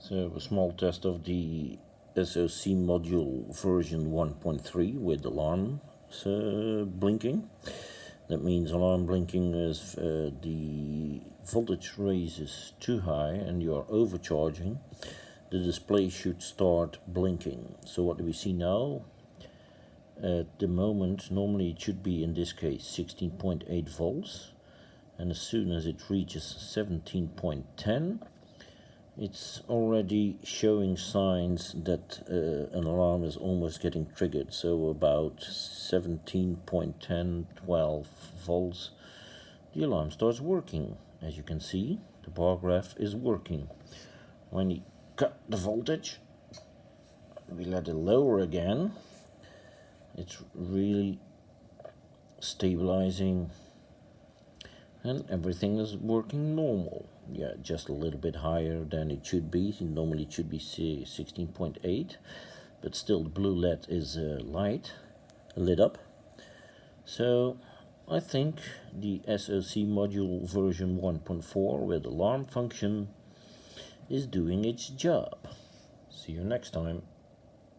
So a small test of the SOC Module version 1.3 with alarm blinking. That means alarm blinking is the voltage raises too high and you are overcharging. The display should start blinking. So what do we see now? At the moment, normally it should be, in this case, 16.8 volts. And as soon as it reaches 17.10, it's already showing signs that an alarm is almost getting triggered. So about 17.10, 12 volts, the alarm starts working. As you can see, the bar graph is working. When you cut the voltage, we let it lower again, it's really stabilizing and everything is working normal. Yeah, just a little bit higher than it should be. Normally it should be 16.8, but still the blue LED is lit up. So I think the SOC Module version 1.4 with alarm function is doing its job. See you next time.